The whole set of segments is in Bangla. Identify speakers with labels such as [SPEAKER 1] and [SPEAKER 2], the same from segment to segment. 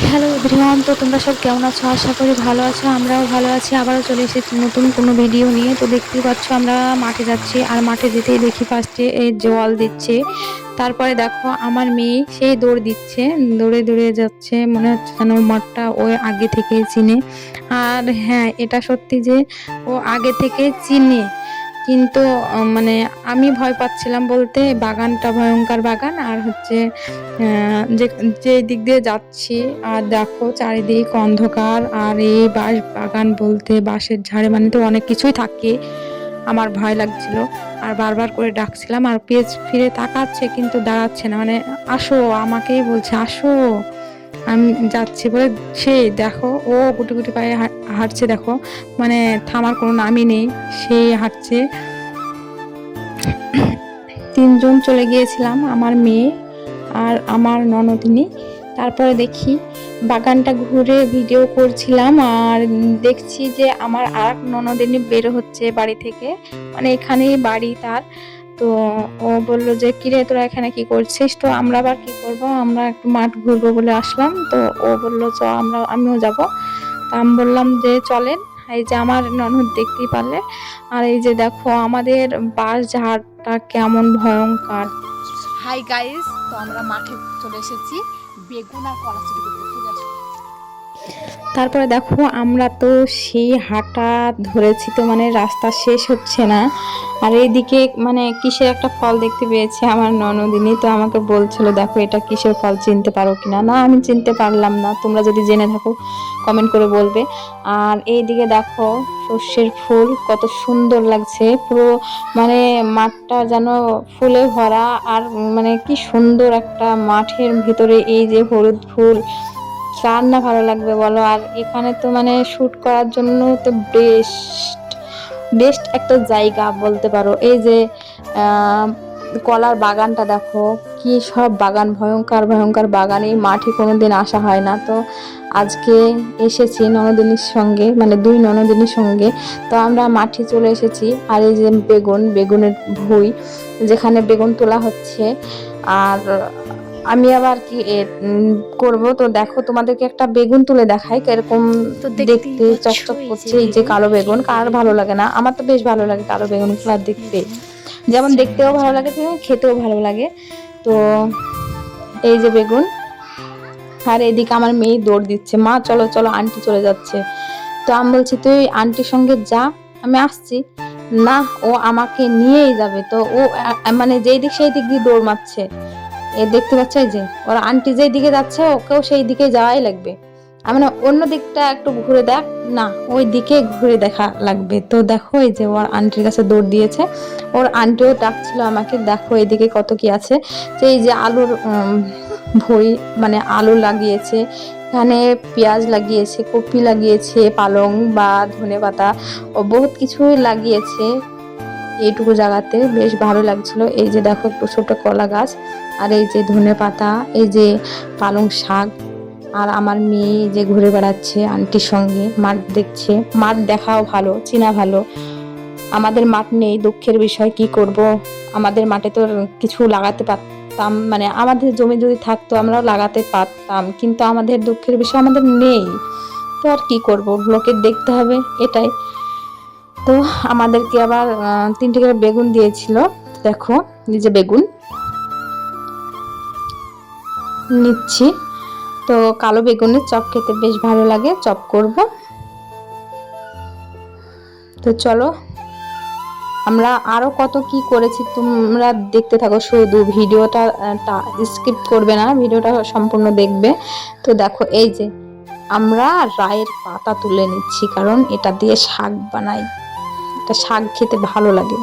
[SPEAKER 1] হ্যালো এভরিওয়ান, তো তোমরা সব কেমন আছো? আশা করি ভালো আছো। আমরাও ভালো আছি। আবারও চলে এসেছি নতুন কোনো ভিডিও নিয়ে। তো দেখতেই পাচ্ছ আমরা মাঠে যাচ্ছি, আর মাঠে যেতেই দেখি ফার্স্টে এই জল দিচ্ছে। তারপরে দেখো আমার মেয়ে সেই দৌড় দিচ্ছে, দৌড়ে দৌড়ে যাচ্ছে, মনে হচ্ছে যেন মাঠটা ও আগে থেকে চিনে। আর হ্যাঁ, এটা সত্যি যে ও আগে থেকে চিনে, কিন্তু মানে আমি ভয় পাচ্ছিলাম বলতে, বাগানটা ভয়ঙ্কর বাগান, আর হচ্ছে যে যে দিক দিয়ে যাচ্ছি, আর দেখো চারিদিক অন্ধকার, আর এই বাঁশ বাগান বলতে বাঁশের ঝাড়ে মানে তো অনেক কিছুই থাকে। আমার ভয় লাগছিল, আর বারবার করে ডাকছিলাম, আর পেজ ফিরে তাকাচ্ছে কিন্তু দাঁড়াচ্ছে না, মানে আসো, আমাকেই বলছে আসো। আমি যাচ্ছি বলে সেই দেখো ও গুটি গুটি পায়ে হাঁটছে, দেখো মানে থামার কোনো নামই নেই, সেই হাঁটছে। তিনজন চলে গিয়েছিলাম, আমার মেয়ে আর আমার ননদিনী। তারপরে দেখি বাগানটা ঘুরে ভিডিও করছিলাম, আর দেখছি যে আমার আর এক ননদিনী বের হচ্ছে বাড়ি থেকে, মানে এখানেই বাড়ি তার। তো ও বললো যে কিরে তোরা এখানে কি করছিস? তো আমরা আবার কি করব, আমরা একটু মাঠ ঘুরবো বলে আসলাম। তো ও বললো চ, আমিও যাব। তা আমি বললাম যে চলেন। এই যে আমার ননদ, দেখতেই পারলে। আর এই যে দেখো আমাদের বাঁশ ঝাড়টা কেমন ভয়ঙ্কর।
[SPEAKER 2] হাই গাইস, তো আমরা মাঠে চলে এসেছি বেগুন আর কলা চুরি করতে। চলে আসো।
[SPEAKER 1] তারপরে দেখো আমরা তো সেই হাঁটা ধরেছি, তো মানে রাস্তা শেষ হচ্ছে না। আর এইদিকে মানে কিসের একটা ফল দেখতে পেয়েছে আমার ননদিনী, তো আমাকে বলছিল দেখো এটা কিসের ফল, চিনতে পারো কিনা। না, আমি চিনতে পারলাম না, তোমরা যদি জেনে থাকো কমেন্ট করে বলবে। আর এইদিকে দেখো সর্ষের ফুল কত সুন্দর লাগছে, পুরো মানে মাঠটা যেন ফুলে ভরা। আর মানে কি সুন্দর একটা মাঠের ভিতরে এই যে হলুদ ফুল, কার না ভালো লাগবে বলো। আর এখানে তো মানে শুট করার জন্য তো বেস্ট বেস্ট একটা জায়গা বলতে পারো। এই যে কলার বাগানটা দেখো, কি সব বাগান, ভয়ঙ্কর ভয়ঙ্কর বাগান। এই মাঠে কোনোদিন আসা হয় না, তো আজকে এসেছি ননদিনীর সঙ্গে, মানে দুই ননদিনীর সঙ্গে। তো আমরা মাঠে চলে এসেছি, আর এই যে বেগুনের ভুঁই, যেখানে বেগুন তোলা হচ্ছে। আর আমি আবার কি করব, তো দেখো তোমাদেরকে একটা বেগুন তুলে দেখাই কিরকম দেখতে চকচক করছে। এই যে কালো বেগুন, কার ভালো লাগে না? আমার তো বেশ ভালো লাগে কালো বেগুন গুলা দেখতে, যেমন দেখতেও ভালো লাগে তেমন খেতেও ভালো লাগে। তো এই যে বেগুন, আর এদিকে আমার মেয়ে দৌড় দিচ্ছে, মা চলো চলো, আন্টি চলে যাচ্ছে। তো আমি বলছি তুই আন্টির সঙ্গে যা, আমি আসছি। না, ও আমাকে নিয়েই যাবে। তো ও মানে যেই দিক সেই দিক দিয়ে দৌড় মারছে। এ দেখতে পাচ্ছে যে ওর আন্টি যেই দিকে যাচ্ছে ওকেও সেই দিকে যাওয়াই লাগবে। আমি না অন্য দিকটা একটু ঘুরে দেখ, না ওই দিকে ঘুরে দেখা লাগবে। তো দেখো এই যে ওর আন্টির কাছে দৌড় দিয়েছে। ওর আন্টিও ডাকছিল আমাকে, দেখো এদিকে কত কি আছে। তো এই যে আলুর ভুঁই, মানে আলু লাগিয়েছে এখানে, পেঁয়াজ লাগিয়েছে, কপি লাগিয়েছে, পালং বা ধনেপাতা, ও বহুত কিছুই লাগিয়েছে এইটুকু জায়গাতে। বেশ ভালো লাগছিল। এই যে দেখো একটু ছোট কলা গাছ, আর এই যে ধনেপাতা, এই যে পালং শাক। আর আমার মেয়ে যে ঘুরে বেড়াচ্ছে আন্টির সঙ্গে, মাঠ দেখছে। মাঠ দেখাও ভালো, চেনা ভালো। আমাদের মাঠ নেই, দুঃখের বিষয়। কি করব, আমাদের মাঠে তো কিছু লাগাতে পারতাম, মানে আমাদের জমি যদি থাকতো আমরাও লাগাতে পারতাম, কিন্তু আমাদের দুঃখের বিষয় আমাদের নেই। তো আর কি করব, লোকের দেখতে হবে, এটাই। তো আমাদেরকে আবার 3টে করে বেগুন দিয়েছিল। দেখো এই যে বেগুন নিচ্ছি। তো কালো বেগুনের চপ খেতে বেশ ভালো লাগে, চপ করব। তো চলো, আমরা আরো কত কি করেছি তোমরা দেখতে থাকো, শুধু ভিডিওটা স্কিপ করবে না, ভিডিওটা সম্পূর্ণ দেখবে। তো দেখো এই যে আমরা রায়ের পাতা তুলে নিচ্ছি, কারণ এটা দিয়ে শাক বানাই, এটা শাক খেতে ভালো লাগে।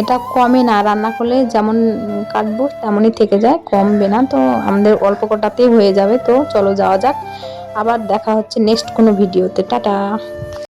[SPEAKER 1] এটা কমে না, রান্না করলে যেমন কাটবো তেমনই থেকে যায়, কমবে না। তো আমাদের অল্প কটাতেই হয়ে যাবে। তো চলো যাওয়া যাক, আবার দেখা হচ্ছে নেক্সট কোনো ভিডিওতে। টাটা।